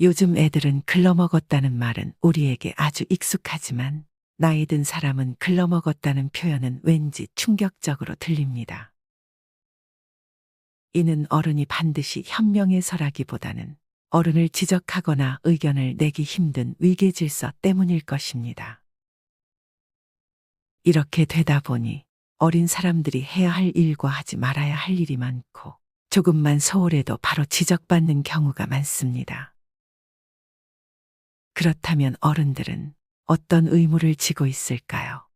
요즘 애들은 글러먹었다는 말은 우리에게 아주 익숙하지만 나이 든 사람은 글러먹었다는 표현은 왠지 충격적으로 들립니다. 이는 어른이 반드시 현명해서라기보다는 어른을 지적하거나 의견을 내기 힘든 위계질서 때문일 것입니다. 이렇게 되다 보니 어린 사람들이 해야 할 일과 하지 말아야 할 일이 많고 조금만 소홀해도 바로 지적받는 경우가 많습니다. 그렇다면 어른들은 어떤 의무를 지고 있을까요?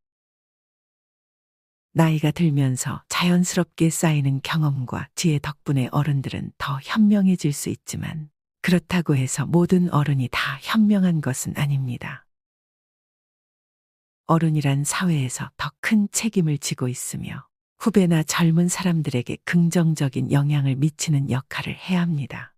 나이가 들면서 자연스럽게 쌓이는 경험과 지혜 덕분에 어른들은 더 현명해질 수 있지만 그렇다고 해서 모든 어른이 다 현명한 것은 아닙니다. 어른이란 사회에서 더 큰 책임을 지고 있으며 후배나 젊은 사람들에게 긍정적인 영향을 미치는 역할을 해야 합니다.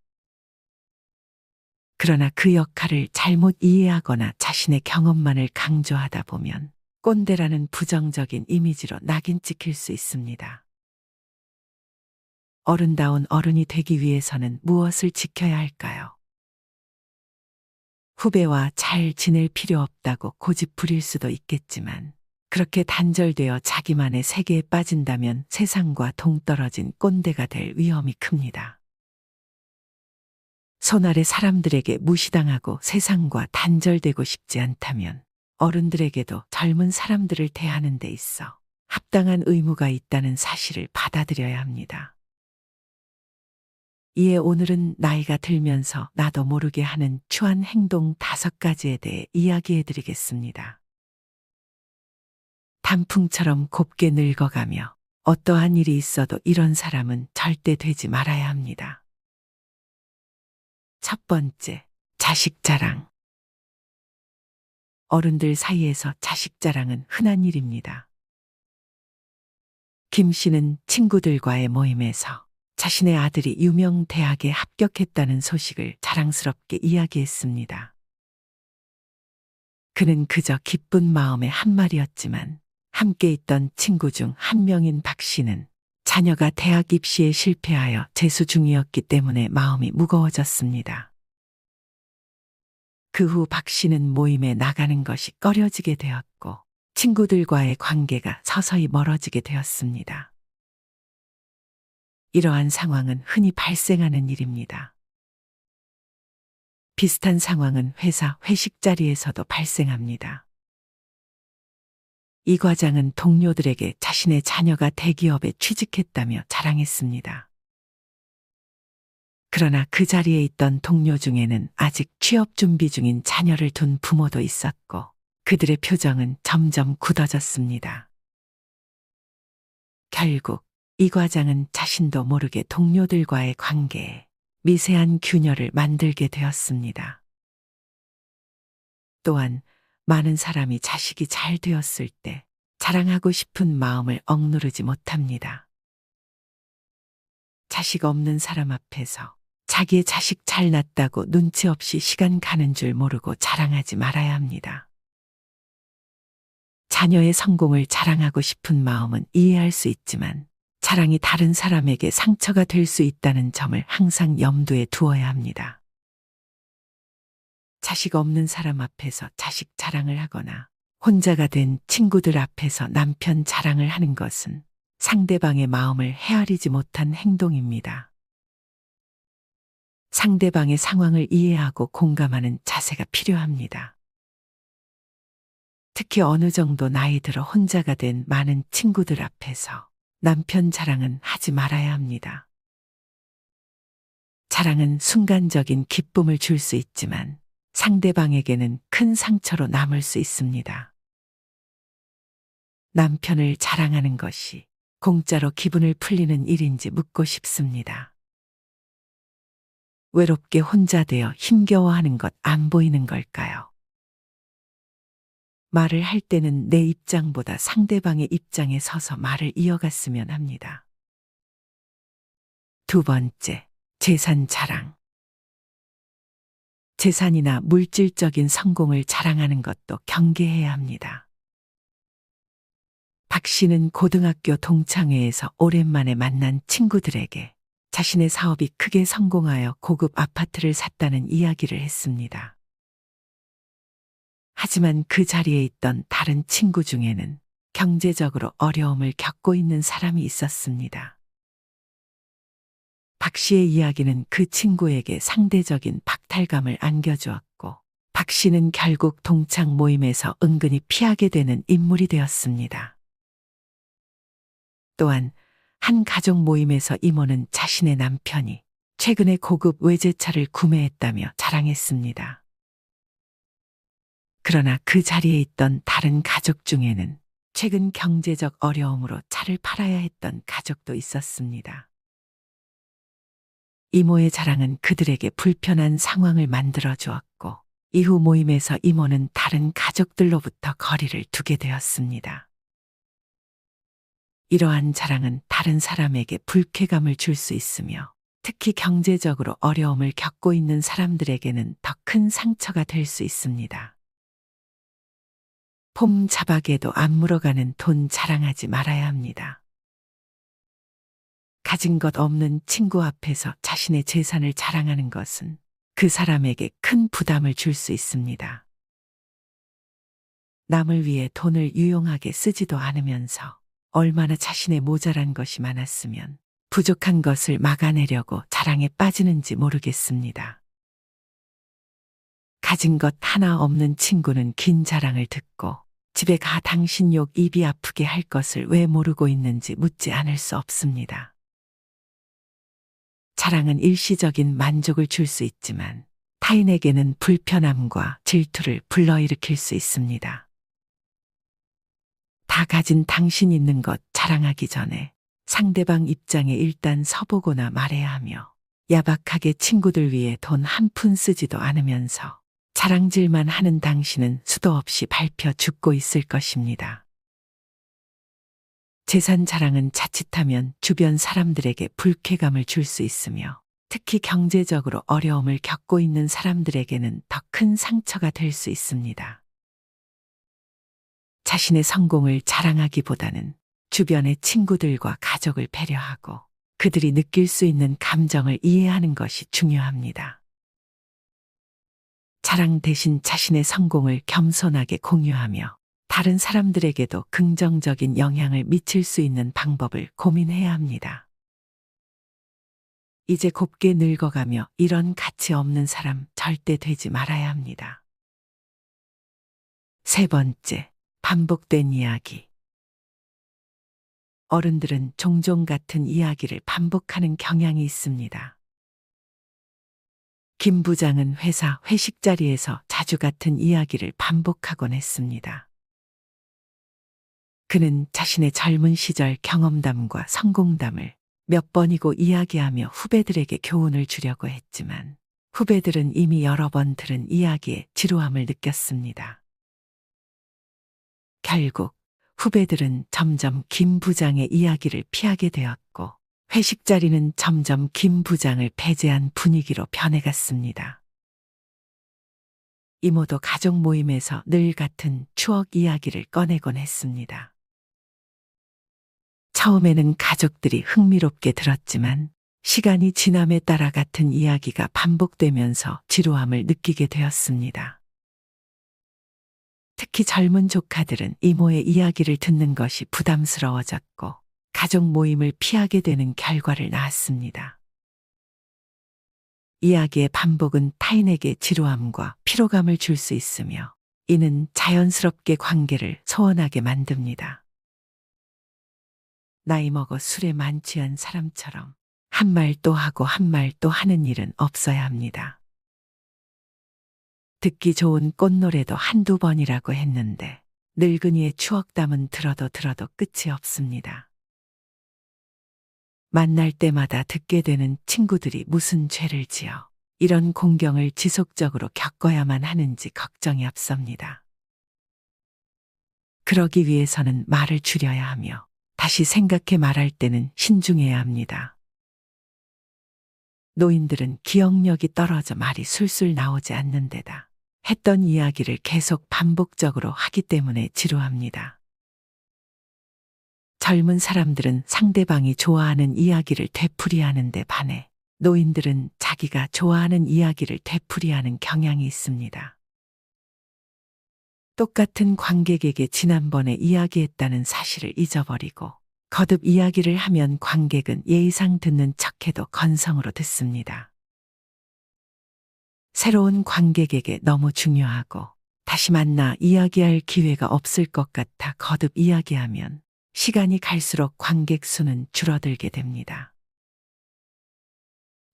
그러나 그 역할을 잘못 이해하거나 자신의 경험만을 강조하다 보면 꼰대라는 부정적인 이미지로 낙인 찍힐 수 있습니다. 어른다운 어른이 되기 위해서는 무엇을 지켜야 할까요? 후배와 잘 지낼 필요 없다고 고집 부릴 수도 있겠지만 그렇게 단절되어 자기만의 세계에 빠진다면 세상과 동떨어진 꼰대가 될 위험이 큽니다. 손 아래 사람들에게 무시당하고 세상과 단절되고 싶지 않다면 어른들에게도 젊은 사람들을 대하는 데 있어 합당한 의무가 있다는 사실을 받아들여야 합니다. 이에 오늘은 나이가 들면서 나도 모르게 하는 추한 행동 5가지에 대해 이야기해 드리겠습니다. 단풍처럼 곱게 늙어가며 어떠한 일이 있어도 이런 사람은 절대 되지 말아야 합니다. 첫 번째, 자식 자랑. 어른들 사이에서 자식 자랑은 흔한 일입니다. 김 씨는 친구들과의 모임에서 자신의 아들이 유명 대학에 합격했다는 소식을 자랑스럽게 이야기했습니다. 그는 그저 기쁜 마음의 한말이었지만 함께 있던 친구 중 한 명인 박 씨는 자녀가 대학 입시에 실패하여 재수 중이었기 때문에 마음이 무거워졌습니다. 그 후 박 씨는 모임에 나가는 것이 꺼려지게 되었고 친구들과의 관계가 서서히 멀어지게 되었습니다. 이러한 상황은 흔히 발생하는 일입니다. 비슷한 상황은 회사 회식 자리에서도 발생합니다. 이 과장은 동료들에게 자신의 자녀가 대기업에 취직했다며 자랑했습니다. 그러나 그 자리에 있던 동료 중에는 아직 취업 준비 중인 자녀를 둔 부모도 있었고 그들의 표정은 점점 굳어졌습니다. 결국 이 과장은 자신도 모르게 동료들과의 관계에 미세한 균열을 만들게 되었습니다. 또한 많은 사람이 자식이 잘 되었을 때 자랑하고 싶은 마음을 억누르지 못합니다. 자식 없는 사람 앞에서 자기의 자식 잘 낳았다고 눈치 없이 시간 가는 줄 모르고 자랑하지 말아야 합니다. 자녀의 성공을 자랑하고 싶은 마음은 이해할 수 있지만 자랑이 다른 사람에게 상처가 될 수 있다는 점을 항상 염두에 두어야 합니다. 자식 없는 사람 앞에서 자식 자랑을 하거나 혼자가 된 친구들 앞에서 남편 자랑을 하는 것은 상대방의 마음을 헤아리지 못한 행동입니다. 상대방의 상황을 이해하고 공감하는 자세가 필요합니다. 특히 어느 정도 나이 들어 혼자가 된 많은 친구들 앞에서 남편 자랑은 하지 말아야 합니다. 자랑은 순간적인 기쁨을 줄 수 있지만 상대방에게는 큰 상처로 남을 수 있습니다. 남편을 자랑하는 것이 공짜로 기분을 풀리는 일인지 묻고 싶습니다. 외롭게 혼자 되어 힘겨워하는 것 안 보이는 걸까요? 말을 할 때는 내 입장보다 상대방의 입장에 서서 말을 이어갔으면 합니다. 두 번째, 재산 자랑. 재산이나 물질적인 성공을 자랑하는 것도 경계해야 합니다. 박 씨는 고등학교 동창회에서 오랜만에 만난 친구들에게 자신의 사업이 크게 성공하여 고급 아파트를 샀다는 이야기를 했습니다. 하지만 그 자리에 있던 다른 친구 중에는 경제적으로 어려움을 겪고 있는 사람이 있었습니다. 박 씨의 이야기는 그 친구에게 상대적인 박탈감을 안겨주었고, 박 씨는 결국 동창 모임에서 은근히 피하게 되는 인물이 되었습니다. 또한 한 가족 모임에서 이모는 자신의 남편이 최근에 고급 외제차를 구매했다며 자랑했습니다. 그러나 그 자리에 있던 다른 가족 중에는 최근 경제적 어려움으로 차를 팔아야 했던 가족도 있었습니다. 이모의 자랑은 그들에게 불편한 상황을 만들어 주었고, 이후 모임에서 이모는 다른 가족들로부터 거리를 두게 되었습니다. 이러한 자랑은 다른 사람에게 불쾌감을 줄 수 있으며, 특히 경제적으로 어려움을 겪고 있는 사람들에게는 더 큰 상처가 될 수 있습니다. 폼 잡아개도 안 물어가는 돈 자랑하지 말아야 합니다. 가진 것 없는 친구 앞에서 자신의 재산을 자랑하는 것은 그 사람에게 큰 부담을 줄 수 있습니다. 남을 위해 돈을 유용하게 쓰지도 않으면서 얼마나 자신의 모자란 것이 많았으면 부족한 것을 막아내려고 자랑에 빠지는지 모르겠습니다. 가진 것 하나 없는 친구는 긴 자랑을 듣고 집에 가 당신 욕 입이 아프게 할 것을 왜 모르고 있는지 묻지 않을 수 없습니다. 자랑은 일시적인 만족을 줄 수 있지만 타인에게는 불편함과 질투를 불러일으킬 수 있습니다. 다 가진 당신 있는 것 자랑하기 전에 상대방 입장에 일단 서보거나 말해야 하며, 야박하게 친구들 위해 돈 한 푼 쓰지도 않으면서 자랑질만 하는 당신은 수도 없이 밟혀 죽고 있을 것입니다. 재산 자랑은 자칫하면 주변 사람들에게 불쾌감을 줄 수 있으며, 특히 경제적으로 어려움을 겪고 있는 사람들에게는 더 큰 상처가 될 수 있습니다. 자신의 성공을 자랑하기보다는 주변의 친구들과 가족을 배려하고 그들이 느낄 수 있는 감정을 이해하는 것이 중요합니다. 자랑 대신 자신의 성공을 겸손하게 공유하며 다른 사람들에게도 긍정적인 영향을 미칠 수 있는 방법을 고민해야 합니다. 이제 곱게 늙어가며 이런 가치 없는 사람 절대 되지 말아야 합니다. 세 번째, 반복된 이야기. 어른들은 종종 같은 이야기를 반복하는 경향이 있습니다. 김 부장은 회사 회식 자리에서 자주 같은 이야기를 반복하곤 했습니다. 그는 자신의 젊은 시절 경험담과 성공담을 몇 번이고 이야기하며 후배들에게 교훈을 주려고 했지만, 후배들은 이미 여러 번 들은 이야기에 지루함을 느꼈습니다. 결국 후배들은 점점 김 부장의 이야기를 피하게 되었고, 회식 자리는 점점 김 부장을 배제한 분위기로 변해갔습니다. 이모도 가족 모임에서 늘 같은 추억 이야기를 꺼내곤 했습니다. 처음에는 가족들이 흥미롭게 들었지만 시간이 지남에 따라 같은 이야기가 반복되면서 지루함을 느끼게 되었습니다. 특히 젊은 조카들은 이모의 이야기를 듣는 것이 부담스러워졌고 가족 모임을 피하게 되는 결과를 낳았습니다. 이야기의 반복은 타인에게 지루함과 피로감을 줄 수 있으며, 이는 자연스럽게 관계를 소원하게 만듭니다. 나이 먹어 술에 만취한 사람처럼 한 말 또 하고 한 말 또 하는 일은 없어야 합니다. 듣기 좋은 꽃노래도 한두 번이라고 했는데 늙은이의 추억담은 들어도 끝이 없습니다. 만날 때마다 듣게 되는 친구들이 무슨 죄를 지어 이런 공경을 지속적으로 겪어야만 하는지 걱정이 앞섭니다. 그러기 위해서는 말을 줄여야 하며 다시 생각해 말할 때는 신중해야 합니다. 노인들은 기억력이 떨어져 말이 술술 나오지 않는 데다 했던 이야기를 계속 반복적으로 하기 때문에 지루합니다. 젊은 사람들은 상대방이 좋아하는 이야기를 되풀이하는 데 반해 노인들은 자기가 좋아하는 이야기를 되풀이하는 경향이 있습니다. 똑같은 관객에게 지난번에 이야기했다는 사실을 잊어버리고 거듭 이야기를 하면 관객은 예의상 듣는 척해도 건성으로 듣습니다. 새로운 관객에게 너무 중요하고 다시 만나 이야기할 기회가 없을 것 같아 거듭 이야기하면 시간이 갈수록 관객 수는 줄어들게 됩니다.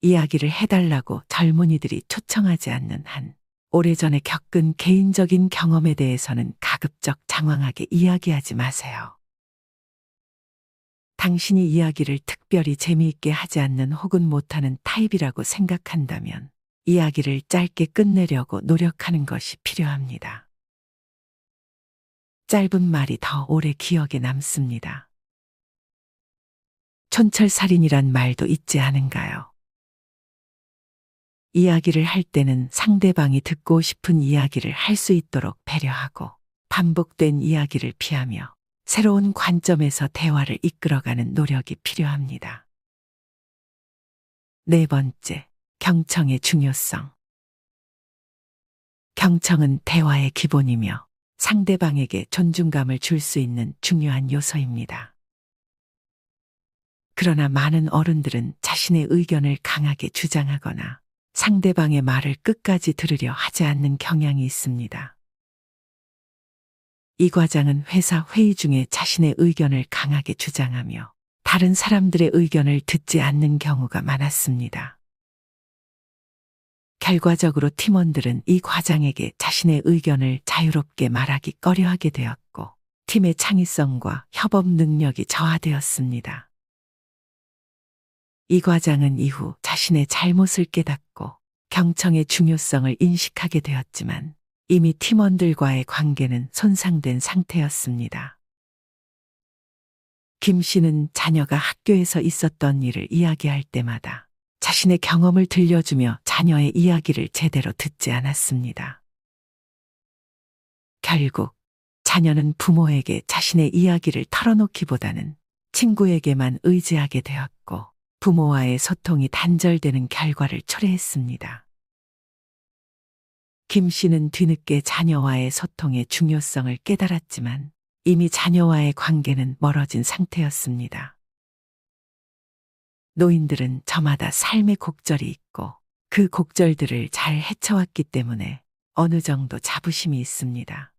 이야기를 해달라고 젊은이들이 초청하지 않는 한 오래전에 겪은 개인적인 경험에 대해서는 가급적 장황하게 이야기하지 마세요. 당신이 이야기를 특별히 재미있게 하지 않는 혹은 못하는 타입이라고 생각한다면 이야기를 짧게 끝내려고 노력하는 것이 필요합니다. 짧은 말이 더 오래 기억에 남습니다. 촌철살인이란 말도 있지 않은가요? 이야기를 할 때는 상대방이 듣고 싶은 이야기를 할 수 있도록 배려하고 반복된 이야기를 피하며 새로운 관점에서 대화를 이끌어가는 노력이 필요합니다. 네 번째, 경청의 중요성. 경청은 대화의 기본이며 상대방에게 존중감을 줄 수 있는 중요한 요소입니다. 그러나 많은 어른들은 자신의 의견을 강하게 주장하거나 상대방의 말을 끝까지 들으려 하지 않는 경향이 있습니다. 이 과장은 회사 회의 중에 자신의 의견을 강하게 주장하며 다른 사람들의 의견을 듣지 않는 경우가 많았습니다. 결과적으로 팀원들은 이 과장에게 자신의 의견을 자유롭게 말하기 꺼려하게 되었고 팀의 창의성과 협업 능력이 저하되었습니다. 이 과장은 이후 자신의 잘못을 깨닫고 경청의 중요성을 인식하게 되었지만 이미 팀원들과의 관계는 손상된 상태였습니다. 김 씨는 자녀가 학교에서 있었던 일을 이야기할 때마다 자신의 경험을 들려주며 자녀의 이야기를 제대로 듣지 않았습니다. 결국 자녀는 부모에게 자신의 이야기를 털어놓기보다는 친구에게만 의지하게 되었고 부모와의 소통이 단절되는 결과를 초래했습니다. 김 씨는 뒤늦게 자녀와의 소통의 중요성을 깨달았지만 이미 자녀와의 관계는 멀어진 상태였습니다. 노인들은 저마다 삶의 곡절이 있고 그 곡절들을 잘 헤쳐왔기 때문에 어느 정도 자부심이 있습니다.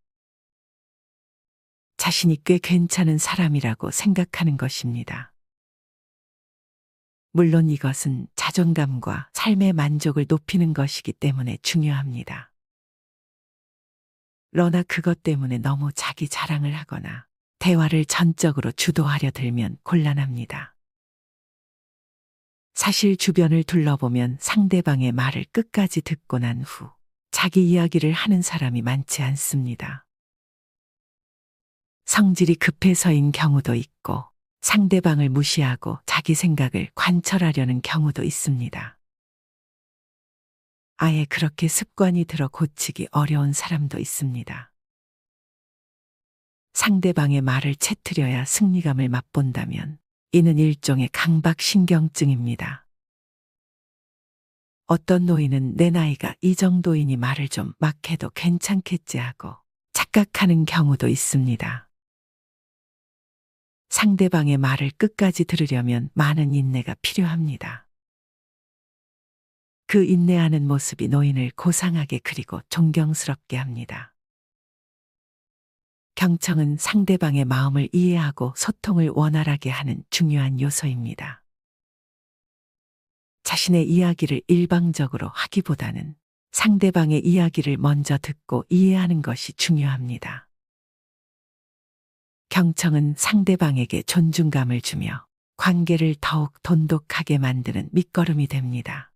자신이 꽤 괜찮은 사람이라고 생각하는 것입니다. 물론 이것은 자존감과 삶의 만족을 높이는 것이기 때문에 중요합니다. 그러나 그것 때문에 너무 자기 자랑을 하거나 대화를 전적으로 주도하려 들면 곤란합니다. 사실 주변을 둘러보면 상대방의 말을 끝까지 듣고 난 후 자기 이야기를 하는 사람이 많지 않습니다. 성질이 급해서인 경우도 있고 상대방을 무시하고 자기 생각을 관철하려는 경우도 있습니다. 아예 그렇게 습관이 들어 고치기 어려운 사람도 있습니다. 상대방의 말을 채트려야 승리감을 맛본다면 이는 일종의 강박신경증입니다. 어떤 노인은 내 나이가 이 정도이니 말을 좀 막 해도 괜찮겠지 하고 착각하는 경우도 있습니다. 상대방의 말을 끝까지 들으려면 많은 인내가 필요합니다. 그 인내하는 모습이 노인을 고상하게 그리고 존경스럽게 합니다. 경청은 상대방의 마음을 이해하고 소통을 원활하게 하는 중요한 요소입니다. 자신의 이야기를 일방적으로 하기보다는 상대방의 이야기를 먼저 듣고 이해하는 것이 중요합니다. 경청은 상대방에게 존중감을 주며 관계를 더욱 돈독하게 만드는 밑거름이 됩니다.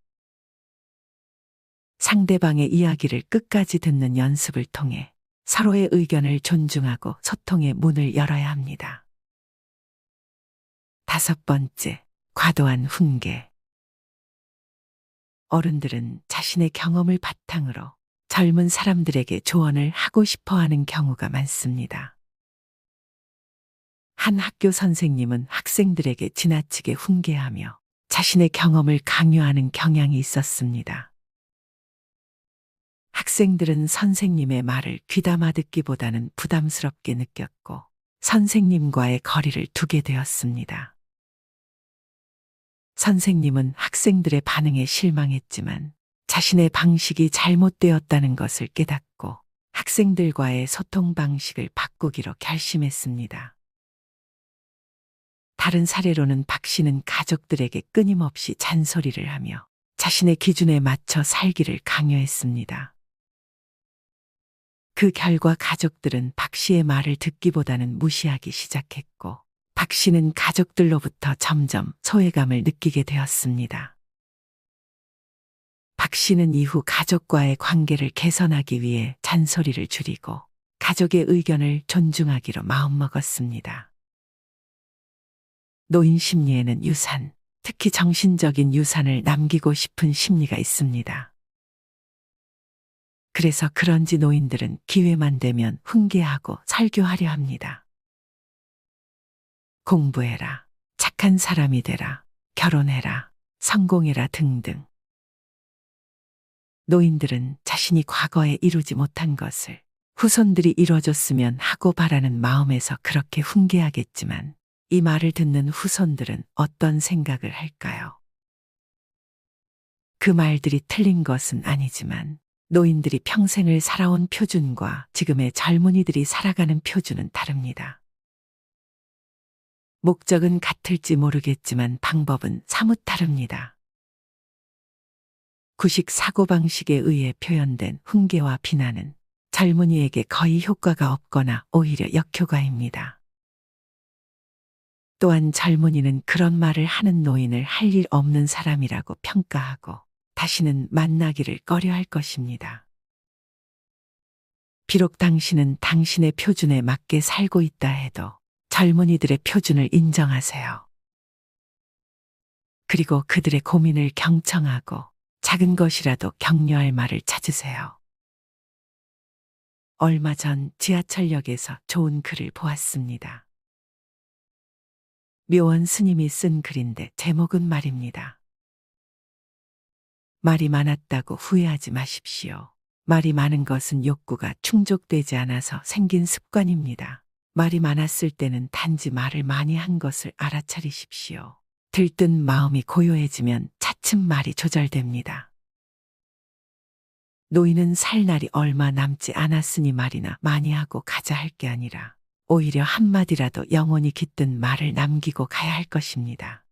상대방의 이야기를 끝까지 듣는 연습을 통해 서로의 의견을 존중하고 소통의 문을 열어야 합니다. 다섯 번째, 과도한 훈계. 어른들은 자신의 경험을 바탕으로 젊은 사람들에게 조언을 하고 싶어 하는 경우가 많습니다. 한 학교 선생님은 학생들에게 지나치게 훈계하며 자신의 경험을 강요하는 경향이 있었습니다. 학생들은 선생님의 말을 귀담아 듣기보다는 부담스럽게 느꼈고 선생님과의 거리를 두게 되었습니다. 선생님은 학생들의 반응에 실망했지만 자신의 방식이 잘못되었다는 것을 깨닫고 학생들과의 소통 방식을 바꾸기로 결심했습니다. 다른 사례로는 박 씨는 가족들에게 끊임없이 잔소리를 하며 자신의 기준에 맞춰 살기를 강요했습니다. 그 결과 가족들은 박 씨의 말을 듣기보다는 무시하기 시작했고 박 씨는 가족들로부터 점점 소외감을 느끼게 되었습니다. 박 씨는 이후 가족과의 관계를 개선하기 위해 잔소리를 줄이고 가족의 의견을 존중하기로 마음먹었습니다. 노인 심리에는 유산, 특히 정신적인 유산을 남기고 싶은 심리가 있습니다. 그래서 그런지 노인들은 기회만 되면 훈계하고 설교하려 합니다. 공부해라, 착한 사람이 되라, 결혼해라, 성공해라 등등. 노인들은 자신이 과거에 이루지 못한 것을 후손들이 이뤄줬으면 하고 바라는 마음에서 그렇게 훈계하겠지만 이 말을 듣는 후손들은 어떤 생각을 할까요? 그 말들이 틀린 것은 아니지만 노인들이 평생을 살아온 표준과 지금의 젊은이들이 살아가는 표준은 다릅니다. 목적은 같을지 모르겠지만 방법은 사뭇 다릅니다. 구식 사고방식에 의해 표현된 훈계와 비난은 젊은이에게 거의 효과가 없거나 오히려 역효과입니다. 또한 젊은이는 그런 말을 하는 노인을 할 일 없는 사람이라고 평가하고 다시는 만나기를 꺼려할 것입니다. 비록 당신은 당신의 표준에 맞게 살고 있다 해도 젊은이들의 표준을 인정하세요. 그리고 그들의 고민을 경청하고 작은 것이라도 격려할 말을 찾으세요. 얼마 전 지하철역에서 좋은 글을 보았습니다. 묘원 스님이 쓴 글인데 제목은 말입니다. 말이 많았다고 후회하지 마십시오. 말이 많은 것은 욕구가 충족되지 않아서 생긴 습관입니다. 말이 많았을 때는 단지 말을 많이 한 것을 알아차리십시오. 들뜬 마음이 고요해지면 차츰 말이 조절됩니다. 노인은 살 날이 얼마 남지 않았으니 말이나 많이 하고 가자 할 게 아니라 오히려 한마디라도 영혼이 깃든 말을 남기고 가야 할 것입니다.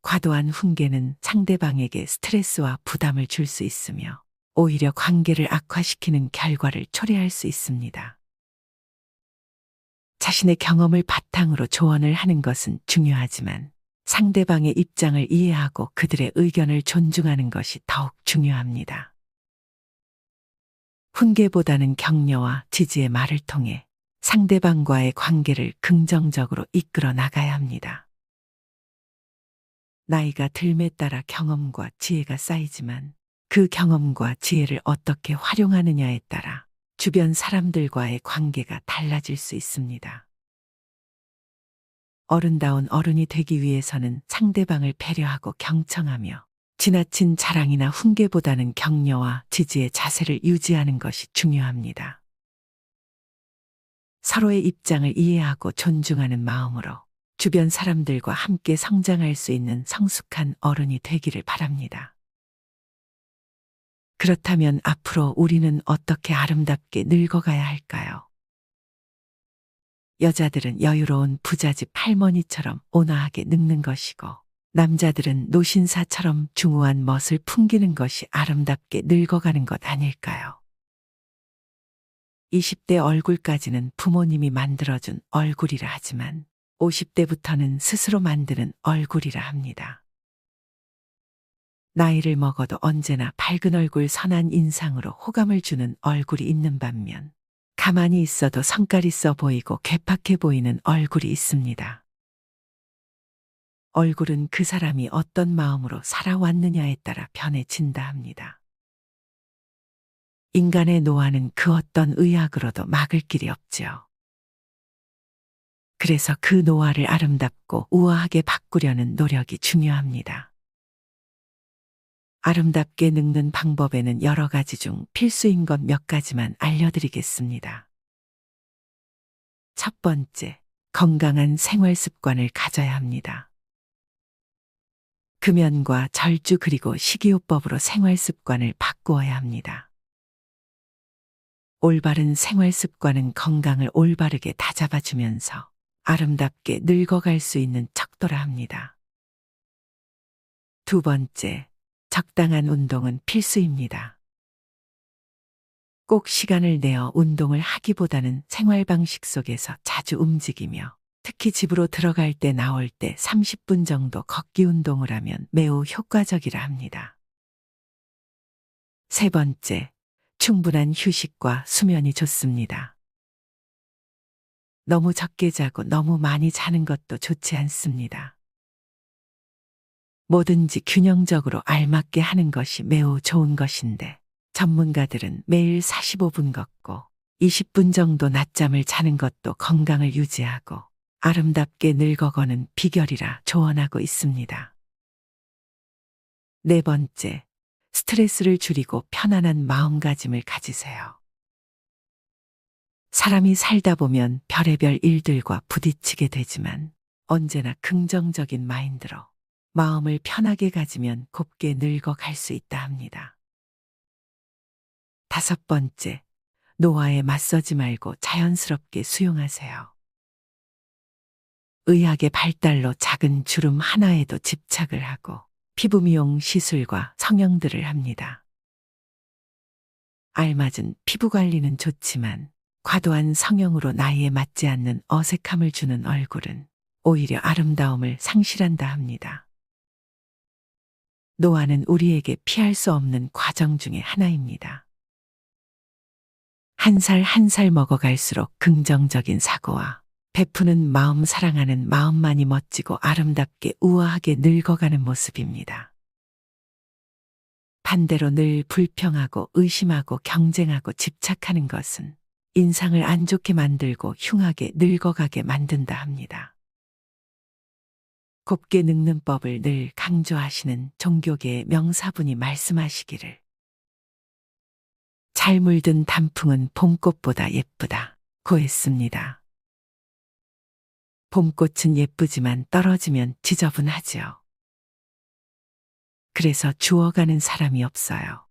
과도한 훈계는 상대방에게 스트레스와 부담을 줄 수 있으며 오히려 관계를 악화시키는 결과를 초래할 수 있습니다. 자신의 경험을 바탕으로 조언을 하는 것은 중요하지만 상대방의 입장을 이해하고 그들의 의견을 존중하는 것이 더욱 중요합니다. 훈계보다는 격려와 지지의 말을 통해 상대방과의 관계를 긍정적으로 이끌어 나가야 합니다. 나이가 들매 따라 경험과 지혜가 쌓이지만 그 경험과 지혜를 어떻게 활용하느냐에 따라 주변 사람들과의 관계가 달라질 수 있습니다. 어른다운 어른이 되기 위해서는 상대방을 배려하고 경청하며 지나친 자랑이나 훈계보다는 격려와 지지의 자세를 유지하는 것이 중요합니다. 서로의 입장을 이해하고 존중하는 마음으로 주변 사람들과 함께 성장할 수 있는 성숙한 어른이 되기를 바랍니다. 그렇다면 앞으로 우리는 어떻게 아름답게 늙어가야 할까요? 여자들은 여유로운 부잣집 할머니처럼 온화하게 늙는 것이고 남자들은 노신사처럼 중후한 멋을 풍기는 것이 아름답게 늙어가는 것 아닐까요? 20대 얼굴까지는 부모님이 만들어준 얼굴이라 하지만 50대부터는 스스로 만드는 얼굴이라 합니다. 나이를 먹어도 언제나 밝은 얼굴 선한 인상으로 호감을 주는 얼굴이 있는 반면 가만히 있어도 성깔 있어 보이고 괴팍해 보이는 얼굴이 있습니다. 얼굴은 그 사람이 어떤 마음으로 살아왔느냐에 따라 변해진다 합니다. 인간의 노화는 그 어떤 의학으로도 막을 길이 없지요. 그래서 그 노화를 아름답고 우아하게 바꾸려는 노력이 중요합니다. 아름답게 늙는 방법에는 여러 가지 중 필수인 것 몇 가지만 알려드리겠습니다. 첫 번째, 건강한 생활 습관을 가져야 합니다. 금연과 절주 그리고 식이요법으로 생활 습관을 바꾸어야 합니다. 올바른 생활 습관은 건강을 올바르게 다잡아주면서 아름답게 늙어갈 수 있는 척도라 합니다. 두 번째, 적당한 운동은 필수입니다. 꼭 시간을 내어 운동을 하기보다는 생활 방식 속에서 자주 움직이며 특히 집으로 들어갈 때 나올 때 30분 정도 걷기 운동을 하면 매우 효과적이라 합니다. 세 번째, 충분한 휴식과 수면이 좋습니다. 너무 적게 자고 너무 많이 자는 것도 좋지 않습니다. 뭐든지 균형적으로 알맞게 하는 것이 매우 좋은 것인데 전문가들은 매일 45분 걷고 20분 정도 낮잠을 자는 것도 건강을 유지하고 아름답게 늙어가는 비결이라 조언하고 있습니다. 네 번째, 스트레스를 줄이고 편안한 마음가짐을 가지세요. 사람이 살다 보면 별의별 일들과 부딪히게 되지만 언제나 긍정적인 마인드로 마음을 편하게 가지면 곱게 늙어갈 수 있다 합니다. 다섯 번째, 노화에 맞서지 말고 자연스럽게 수용하세요. 의학의 발달로 작은 주름 하나에도 집착을 하고 피부 미용 시술과 성형들을 합니다. 알맞은 피부 관리는 좋지만 과도한 성형으로 나이에 맞지 않는 어색함을 주는 얼굴은 오히려 아름다움을 상실한다 합니다. 노화는 우리에게 피할 수 없는 과정 중에 하나입니다. 한 살 한 살 먹어갈수록 긍정적인 사고와 베푸는 마음, 사랑하는 마음만이 멋지고 아름답게 우아하게 늙어가는 모습입니다. 반대로 늘 불평하고 의심하고 경쟁하고 집착하는 것은 인상을 안 좋게 만들고 흉하게 늙어가게 만든다 합니다. 곱게 늙는 법을 늘 강조하시는 종교계의 명사분이 말씀하시기를 잘 물든 단풍은 봄꽃보다 예쁘다 고 했습니다. 봄꽃은 예쁘지만 떨어지면 지저분하지요. 그래서 주워가는 사람이 없어요.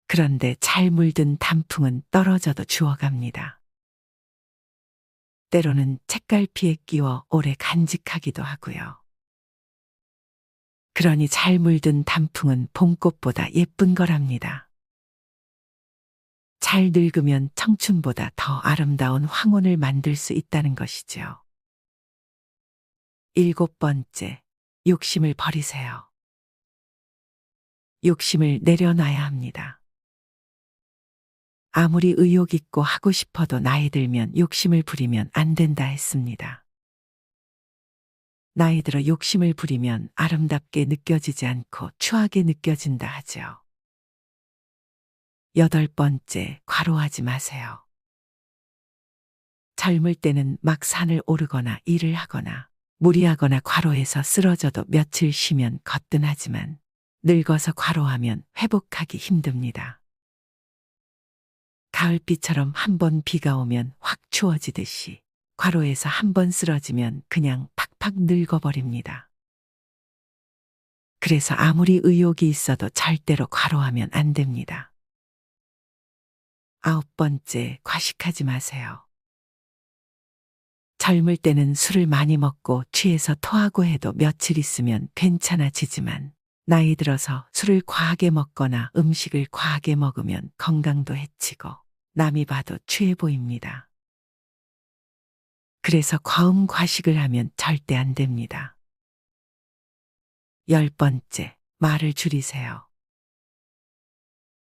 그런데 잘 물든 단풍은 떨어져도 주워갑니다. 때로는 책갈피에 끼워 오래 간직하기도 하고요. 그러니 잘 물든 단풍은 봄꽃보다 예쁜 거랍니다. 잘 늙으면 청춘보다 더 아름다운 황혼을 만들 수 있다는 것이지요. 일곱 번째, 욕심을 버리세요. 욕심을 내려놔야 합니다. 아무리 의욕 있고 하고 싶어도 나이 들면 욕심을 부리면 안 된다 했습니다. 나이 들어 욕심을 부리면 아름답게 느껴지지 않고 추하게 느껴진다 하죠. 여덟 번째, 과로하지 마세요. 젊을 때는 막 산을 오르거나 일을 하거나 무리하거나 과로해서 쓰러져도 며칠 쉬면 거뜬하지만 늙어서 과로하면 회복하기 힘듭니다. 가을비처럼 한 번 비가 오면 확 추워지듯이 과로해서 한 번 쓰러지면 그냥 팍팍 늙어버립니다. 그래서 아무리 의욕이 있어도 절대로 과로하면 안 됩니다. 아홉 번째, 과식하지 마세요. 젊을 때는 술을 많이 먹고 취해서 토하고 해도 며칠 있으면 괜찮아지지만 나이 들어서 술을 과하게 먹거나 음식을 과하게 먹으면 건강도 해치고 남이 봐도 취해 보입니다. 그래서 과음 과식을 하면 절대 안 됩니다. 열 번째, 말을 줄이세요.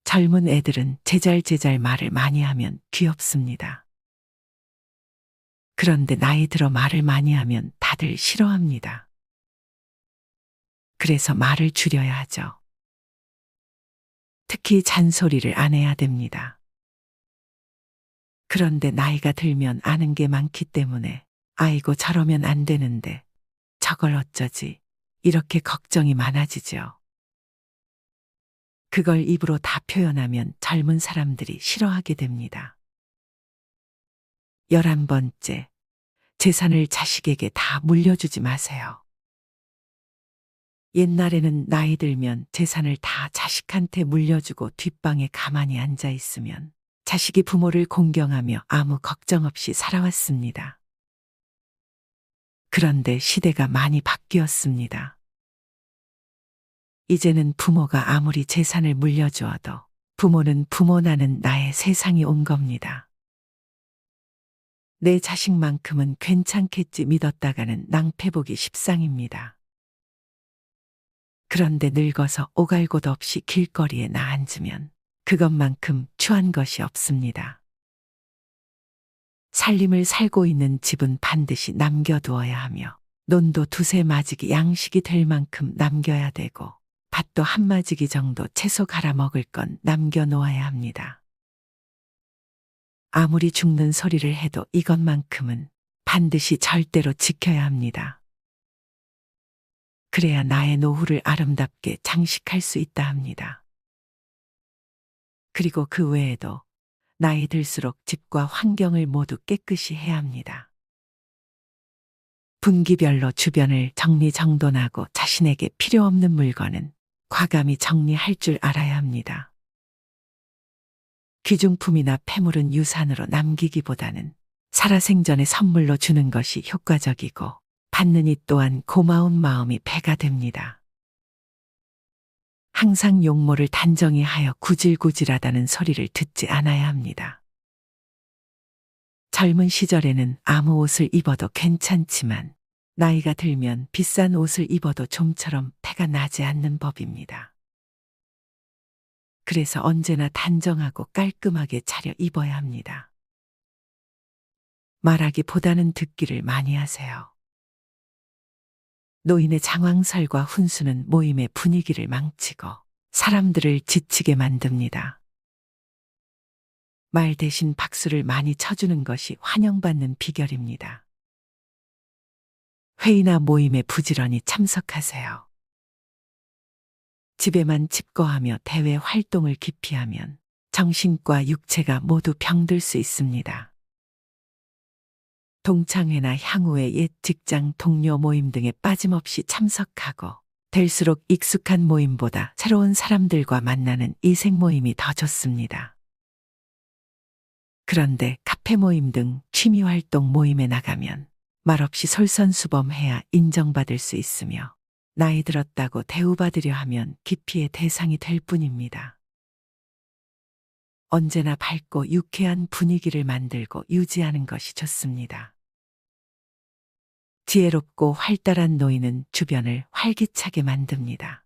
젊은 애들은 제잘제잘 말을 많이 하면 귀엽습니다. 그런데 나이 들어 말을 많이 하면 다들 싫어합니다. 그래서 말을 줄여야 하죠. 특히 잔소리를 안 해야 됩니다. 그런데 나이가 들면 아는 게 많기 때문에 아이고 저러면 안 되는데 저걸 어쩌지 이렇게 걱정이 많아지죠. 그걸 입으로 다 표현하면 젊은 사람들이 싫어하게 됩니다. 11번째, 재산을 자식에게 다 물려주지 마세요. 옛날에는 나이 들면 재산을 다 자식한테 물려주고 뒷방에 가만히 앉아 있으면 자식이 부모를 공경하며 아무 걱정 없이 살아왔습니다. 그런데 시대가 많이 바뀌었습니다. 이제는 부모가 아무리 재산을 물려주어도 부모는 부모 나는 나의 세상이 온 겁니다. 내 자식만큼은 괜찮겠지 믿었다가는 낭패보기 십상입니다. 그런데 늙어서 오갈 곳 없이 길거리에 나앉으면 그것만큼 추한 것이 없습니다. 살림을 살고 있는 집은 반드시 남겨두어야 하며 논도 두세 마지기 양식이 될 만큼 남겨야 되고 밭도 한 마지기 정도 채소 갈아 먹을 건 남겨놓아야 합니다. 아무리 죽는 소리를 해도 이것만큼은 반드시 절대로 지켜야 합니다. 그래야 나의 노후를 아름답게 장식할 수 있다 합니다. 그리고 그 외에도 나이 들수록 집과 환경을 모두 깨끗이 해야 합니다. 분기별로 주변을 정리정돈하고 자신에게 필요 없는 물건은 과감히 정리할 줄 알아야 합니다. 귀중품이나 폐물은 유산으로 남기기보다는 살아생전에 선물로 주는 것이 효과적이고 받는 이 또한 고마운 마음이 배가 됩니다. 항상 용모를 단정히 하여 구질구질하다는 소리를 듣지 않아야 합니다. 젊은 시절에는 아무 옷을 입어도 괜찮지만 나이가 들면 비싼 옷을 입어도 좀처럼 태가 나지 않는 법입니다. 그래서 언제나 단정하고 깔끔하게 차려 입어야 합니다. 말하기보다는 듣기를 많이 하세요. 노인의 장황설과 훈수는 모임의 분위기를 망치고 사람들을 지치게 만듭니다. 말 대신 박수를 많이 쳐주는 것이 환영받는 비결입니다. 회의나 모임에 부지런히 참석하세요. 집에만 칩거하며 대외 활동을 기피하면 정신과 육체가 모두 병들 수 있습니다. 동창회나 향후의 옛 직장 동료 모임 등에 빠짐없이 참석하고 될수록 익숙한 모임보다 새로운 사람들과 만나는 이색 모임이 더 좋습니다. 그런데 카페 모임 등 취미활동 모임에 나가면 말없이 솔선수범해야 인정받을 수 있으며 나이 들었다고 대우받으려 하면 기피의 대상이 될 뿐입니다. 언제나 밝고 유쾌한 분위기를 만들고 유지하는 것이 좋습니다. 지혜롭고 활달한 노인은 주변을 활기차게 만듭니다.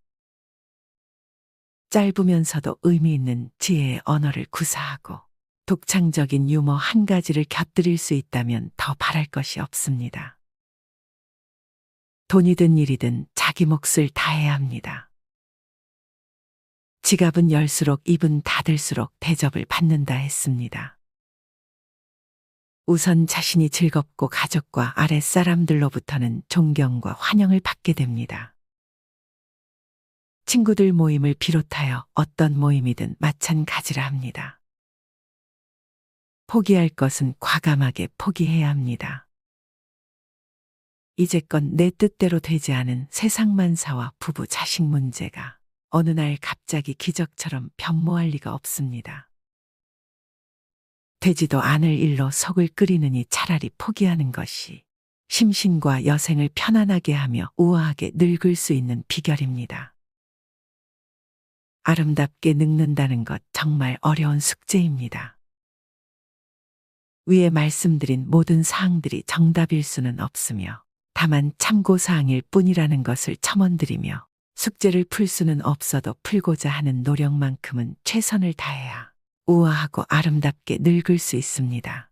짧으면서도 의미 있는 지혜의 언어를 구사하고 독창적인 유머 한 가지를 곁들일 수 있다면 더 바랄 것이 없습니다. 돈이든 일이든 자기 몫을 다해야 합니다. 지갑은 열수록 입은 닫을수록 대접을 받는다 했습니다. 우선 자신이 즐겁고 가족과 아랫사람들로부터는 존경과 환영을 받게 됩니다. 친구들 모임을 비롯하여 어떤 모임이든 마찬가지라 합니다. 포기할 것은 과감하게 포기해야 합니다. 이제껏 내 뜻대로 되지 않은 세상만사와 부부 자식 문제가 어느 날 갑자기 기적처럼 변모할 리가 없습니다. 되지도 않을 일로 속을 끓이느니 차라리 포기하는 것이 심신과 여생을 편안하게 하며 우아하게 늙을 수 있는 비결입니다. 아름답게 늙는다는 것 정말 어려운 숙제입니다. 위에 말씀드린 모든 사항들이 정답일 수는 없으며 다만 참고사항일 뿐이라는 것을 첨언드리며 숙제를 풀 수는 없어도 풀고자 하는 노력만큼은 최선을 다해야 우아하고 아름답게 늙을 수 있습니다.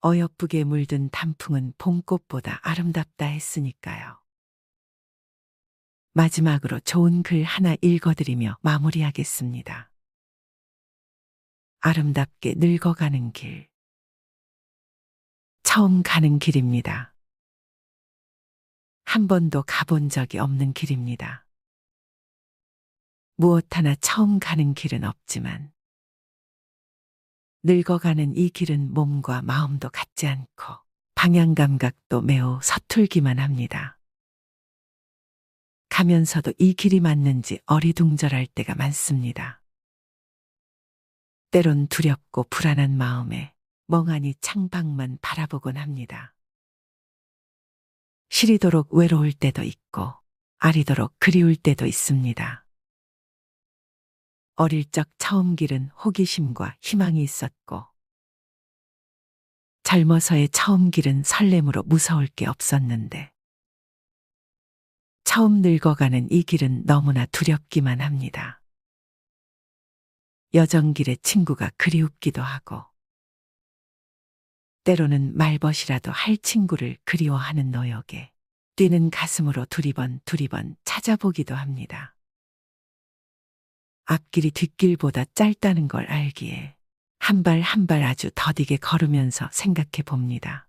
어여쁘게 물든 단풍은 봄꽃보다 아름답다 했으니까요. 마지막으로 좋은 글 하나 읽어드리며 마무리하겠습니다. 아름답게 늙어가는 길. 처음 가는 길입니다. 한 번도 가본 적이 없는 길입니다. 무엇 하나 처음 가는 길은 없지만 늙어가는 이 길은 몸과 마음도 같지 않고 방향 감각도 매우 서툴기만 합니다. 가면서도 이 길이 맞는지 어리둥절할 때가 많습니다. 때론 두렵고 불안한 마음에 멍하니 창밖만 바라보곤 합니다. 시리도록 외로울 때도 있고 아리도록 그리울 때도 있습니다. 어릴 적 처음 길은 호기심과 희망이 있었고 젊어서의 처음 길은 설렘으로 무서울 게 없었는데 처음 늙어가는 이 길은 너무나 두렵기만 합니다. 여정길의 친구가 그리웁기도 하고 때로는 말벗이라도 할 친구를 그리워하는 노역에 뛰는 가슴으로 두리번 찾아보기도 합니다. 앞길이 뒷길보다 짧다는 걸 알기에 한 발 한 발 아주 더디게 걸으면서 생각해 봅니다.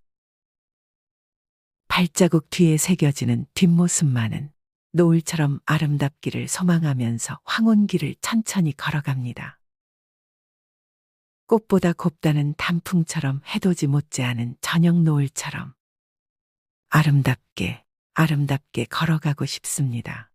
발자국 뒤에 새겨지는 뒷모습만은 노을처럼 아름답기를 소망하면서 황혼길을 천천히 걸어갑니다. 꽃보다 곱다는 단풍처럼 해돋이 못지않은 저녁 노을처럼 아름답게 걸어가고 싶습니다.